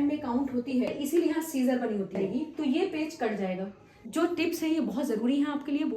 में काउंट होती है, इसीलिए यहाँ सीजर बनी होती है, तो ये पेज कट जाएगा। जो टिप्स है ये बहुत जरूरी है आपके लिए।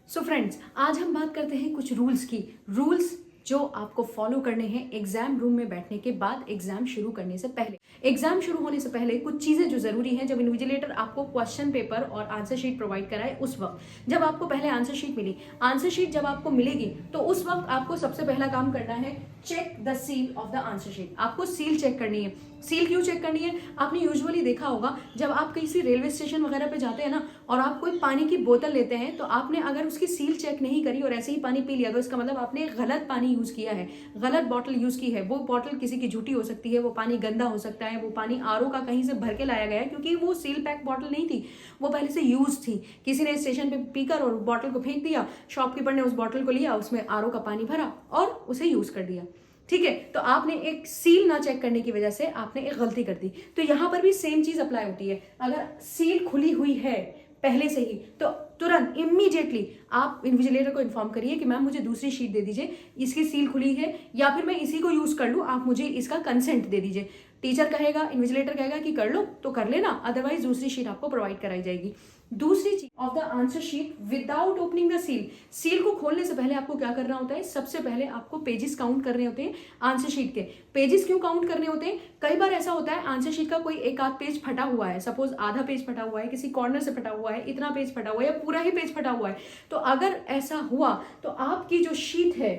सो फ्रेंड्स, आज हम बात करते हैं कुछ रूल्स की। रूल्स जो आपको फॉलो करने हैं एग्जाम रूम में बैठने के बाद, एग्जाम शुरू करने से पहले। एग्जाम शुरू होने से पहले कुछ चीजें जो जरूरी हैं, जब इन्विजिलेटर आपको क्वेश्चन पेपर और आंसर शीट प्रोवाइड कराए उस वक्त, जब आपको पहले आंसर शीट मिली, आंसर शीट जब आपको मिलेगी तो उस वक्त आपको सबसे पहला काम करना है, check the seal of the answer sheet. आपको सील चेक करनी है। सील क्यों चेक करनी है? आपने यूजुअली देखा होगा जब आप किसी रेलवे स्टेशन वगैरह पे जाते हैं ना, और आप कोई पानी की बोतल लेते हैं, तो आपने अगर उसकी सील चेक नहीं करी और ऐसे ही पानी पी लिया, तो इसका मतलब आपने गलत पानी यूज किया है, गलत बॉटल यूज की है। वो बॉटल किसी की झूठी हो सकती है, वो पानी गंदा हो सकता है, वो पानी आरओ का कहीं से भर के लाया गया है, क्योंकि वो सील पैक बॉटल नहीं थी, वो पहले से यूज थी। किसी ने स्टेशन पे पीकर और बॉटल को फेंक दिया, शॉपकीपर ने उस बॉटल को लिया, उसमें आरओ का पानी भरा और उसे यूज कर दिया। ठीक है, तो आपने एक सील ना चेक करने की वजह से आपने एक गलती कर दी। तो यहां पर भी सेम चीज अप्लाई होती है। अगर सील खुली हुई है पहले से ही, तो तुरंत इमीडिएटली आप इन्विजिलेटर को इन्फॉर्म करिए कि मैम मुझे दूसरी शीट दे दीजिए, इसकी सील खुली है, या फिर मैं इसी को यूज कर लूं, आप मुझे इसका कंसेंट दे दीजिए। टीचर कहेगा, इन्विजिलेटर कहेगा कि कर लो तो कर लेना, अदरवाइज दूसरी शीट आपको प्रोवाइड कराई जाएगी। दूसरी चीज of the answer sheet without opening the seal. Seal को खोलने से पहले आपको क्या करना होता है? सबसे पहले आपको पेजेस काउंट करने होते हैं आंसर शीट के। पेजेस क्यों काउंट करने होते हैं? कई बार ऐसा होता है आंसर शीट का कोई एक आध पेज फटा हुआ है, सपोज आधा पेज फटा हुआ है, किसी कॉर्नर से फटा हुआ है, इतना पेज फटा हुआ है, या पूरा ही पेज फटा हुआ है। तो अगर ऐसा हुआ तो आपकी जो शीट है,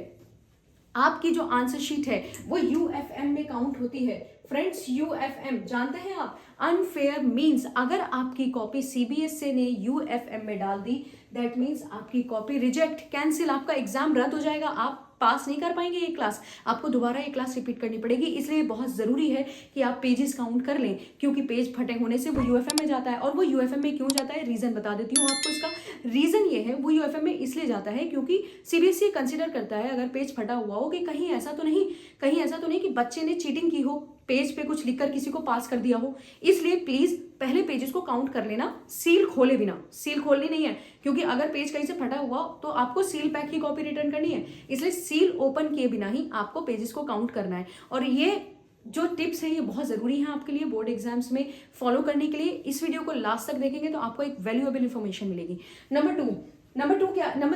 आपकी जो आंसर शीट है, वो यूएफएम में काउंट होती है। फ्रेंड्स, यूएफएम जानते हैं आप? अनफेयर मींस अगर आपकी कॉपी सीबीएसई ने यूएफएम में डाल दी, दैट मींस आपकी कॉपी रिजेक्ट, कैंसिल, आपका एग्जाम रद्द हो जाएगा, आप पास नहीं कर पाएंगे ये क्लास, आपको दोबारा ये क्लास रिपीट करनी पड़ेगी। इसलिए बहुत जरूरी है कि आप पेजेस काउंट कर लें, क्योंकि पेज फटे होने से वो यूएफएम में जाता है। और वो यूएफएम में क्यों जाता है, रीजन बता देती हूँ आपको। इसका रीजन ये है, वो यूएफएम में इसलिए जाता है क्योंकि सीबीएसई कंसिडर करता है अगर पेज फटा हुआ हो कि कहीं ऐसा तो नहीं कि बच्चे ने चीटिंग की हो, पेज पे कुछ लिखकर किसी को पास कर दिया हो। इसलिए प्लीज पहले पेजेस को काउंट कर लेना, सील खोले बिना। सील खोलनी नहीं है, क्योंकि अगर पेज कहीं से फटा हुआ तो आपको सील पैक की कॉपी रिटर्न करनी है, इसलिए सील ओपन किए बिना ही आपको पेजेस को काउंट करना है। और ये जो टिप्स है ये बहुत जरूरी है आपके लिए बोर्ड एग्जाम्स में फॉलो करने के लिए। इस वीडियो को लास्ट तक देखेंगे तो आपको एक वैल्यूएबल इंफॉर्मेशन मिलेगी। Number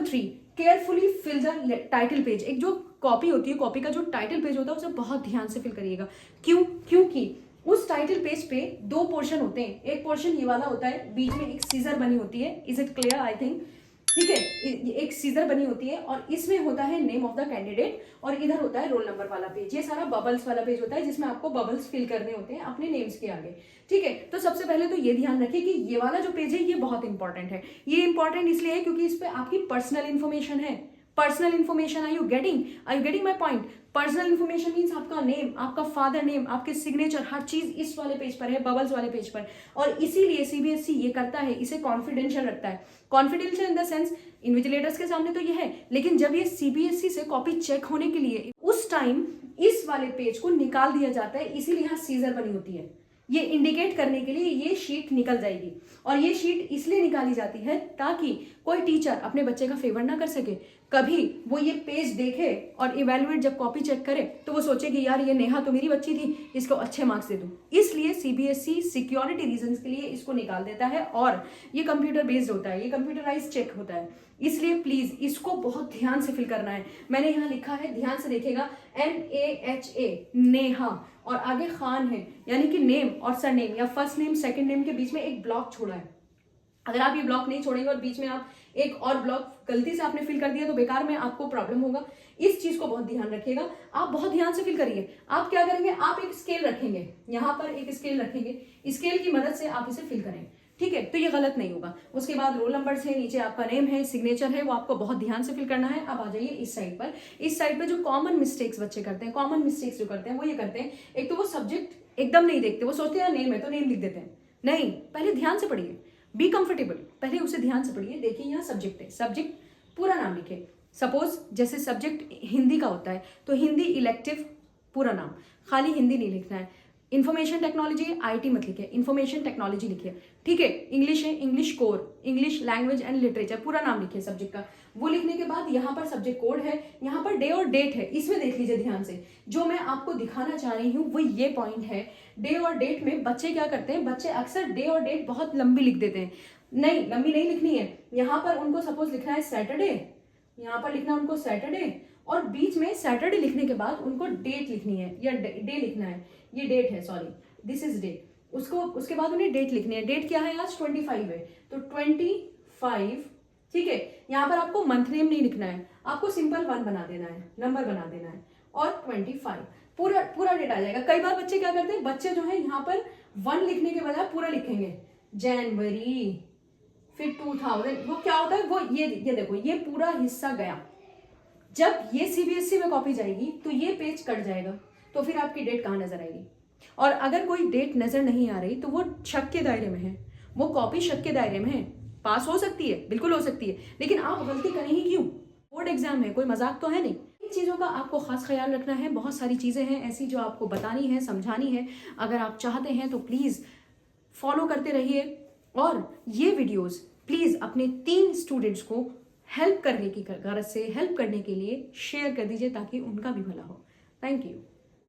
3, carefully fill the title page. एक जो कॉपी होती है, कॉपी का जो टाइटल पेज होता है, उसे बहुत ध्यान से फिल करिएगा। क्योंकि उस टाइटल पेज पे 2 पोर्शन होते हैं। एक पोर्शन ये वाला होता है, बीच में एक सीजर बनी होती है, is it clear? I think ठीक है, एक सीजर बनी होती है और इसमें होता है नेम ऑफ द कैंडिडेट, और इधर होता है रोल नंबर वाला पेज। ये सारा बबल्स वाला पेज होता है जिसमें आपको बबल्स फिल करने होते हैं अपने नेम्स के आगे। ठीक है, तो सबसे पहले तो ये ध्यान रखिए कि ये वाला जो पेज है ये बहुत इंपॉर्टेंट है। ये इंपॉर्टेंट इसलिए है क्योंकि इस पे आपकी पर्सनल इंफॉर्मेशन है। Personal information, are you getting my point? Personal information means आपका नेम, आपका फादर नेम, आपके सिग्नेचर, हर चीज इस वाले पेज पर है, बबल्स वाले पेज पर। और इसीलिए सीबीएसई ये करता है, इसे कॉन्फिडेंशियल रखता है। Confidential in the sense, invigilators के सामने तो ये है, लेकिन जब ये सीबीएसई से कॉपी चेक होने के लिए उस टाइम इस वाले पेज को निकाल दिया जाता है, इसीलिए यहाँ सीजर बनी होती है। ये इंडिकेट करने के लिए ये शीट निकल जाएगी। और ये शीट इसलिए निकाली जाती है ताकि कोई टीचर अपने बच्चे का फेवर ना कर सके। कभी वो ये पेज देखे और इवेल्युएट जब कॉपी चेक करे तो वो सोचे कि यार ये नेहा तो मेरी बच्ची थी, इसको अच्छे मार्क्स दे दूं। इसलिए सीबीएसई सिक्योरिटी रीजंस के लिए इसको निकाल देता है, और ये कंप्यूटर बेस्ड होता है, ये कंप्यूटराइज चेक होता है। इसलिए प्लीज इसको बहुत ध्यान से फिल करना है। मैंने यहाँ लिखा है, ध्यान से देखिएगा, NAHA, नेहा, और आगे खान है, यानी कि नेम और सरनेम या फर्स्ट नेम सेकंड नेम के बीच में एक ब्लॉक छोड़ा है। अगर आप ये ब्लॉक नहीं छोड़ेंगे और बीच में आप एक और ब्लॉक गलती से आपने फिल कर दिया तो बेकार में आपको प्रॉब्लम होगा। इस चीज को बहुत ध्यान रखिएगा, आप बहुत ध्यान से फिल करिए। आप क्या करेंगे, आप एक स्केल रखेंगे, यहाँ पर एक स्केल रखेंगे, स्केल की मदद से आप इसे फिल करें। ठीक है, तो ये गलत नहीं होगा। उसके बाद रोल नंबर है, नीचे आपका नेम है, सिग्नेचर है, वो आपको बहुत ध्यान से फिल करना है। अब आ जाइए इस साइड पर। इस साइड पर जो कॉमन मिस्टेक्स बच्चे करते हैं, कॉमन मिस्टेक्स जो करते हैं वो ये करते हैं, एक तो वो सब्जेक्ट एकदम नहीं देखते, वो सोचते हैं नेम है तो नेम लिख देते हैं। नहीं, पहले ध्यान से पढ़िए, बी कंफर्टेबल, पहले उसे ध्यान से पढ़िए। देखिए यहाँ सब्जेक्ट है, सब्जेक्ट पूरा नाम लिखे। सपोज जैसे सब्जेक्ट हिंदी का होता है तो हिंदी इलेक्टिव पूरा नाम, खाली हिंदी नहीं लिखना है। इंफॉर्मेशन टेक्नोलॉजी, आईटी मत लिखिए, इंफॉर्मेशन टेक्नोलॉजी लिखिए। ठीक है, इंग्लिश है, English core, English language and literature, पूरा नाम लिखिए सब्जेक्ट का। वो लिखने के बाद यहाँ पर सब्जेक्ट कोड है, यहाँ पर डे और डेट है। इसमें देख लीजिए ध्यान से, जो मैं आपको दिखाना चाह रही हूँ वो ये पॉइंट है। डे और डेट में बच्चे क्या करते हैं, बच्चे अक्सर डे और डेट बहुत लंबी लिख देते हैं। नहीं, लंबी नहीं लिखनी है। यहाँ पर उनको सपोज लिखना है सैटरडे, यहाँ पर लिखना है उनको सैटरडे, और बीच में सैटरडे लिखने के बाद उनको डेट लिखनी है या डे लिखना है। ये डेट है, सॉरी, दिस इज डे। उसको उसके बाद उन्हें डेट लिखनी है। डेट क्या है, आज 25 है, तो 25, ठीक है। यहाँ पर आपको मंथ नेम नहीं लिखना है, आपको सिंपल 1 बना देना है, नंबर बना देना है, और 25 पूरा डेट आ जाएगा। कई बार बच्चे क्या करते हैं, बच्चे जो है यहाँ पर 1 लिखने के बजाय पूरा लिखेंगे, जनवरी, फिर 2000। वो क्या होता है, वो ये देखो, ये पूरा हिस्सा गया। जब ये सीबीएसई में कॉपी जाएगी तो ये पेज कट जाएगा, तो फिर आपकी डेट कहाँ नजर आएगी। और अगर कोई डेट नजर नहीं आ रही तो वो शक के दायरे में है, वो कॉपी शक के दायरे में है। पास हो सकती है, बिल्कुल हो सकती है, लेकिन आप गलती करें ही क्यों। बोर्ड एग्जाम है, कोई मजाक तो है नहीं। इन चीज़ों का आपको खास ख्याल रखना है। बहुत सारी चीज़ें हैं ऐसी जो आपको बतानी है, समझानी है। अगर आप चाहते हैं तो प्लीज़ फॉलो करते रहिए, और ये वीडियोस प्लीज़ अपने 3 स्टूडेंट्स को हेल्प करने की गरज से, हेल्प करने के लिए शेयर कर दीजिए ताकि उनका भी भला हो। Thank you.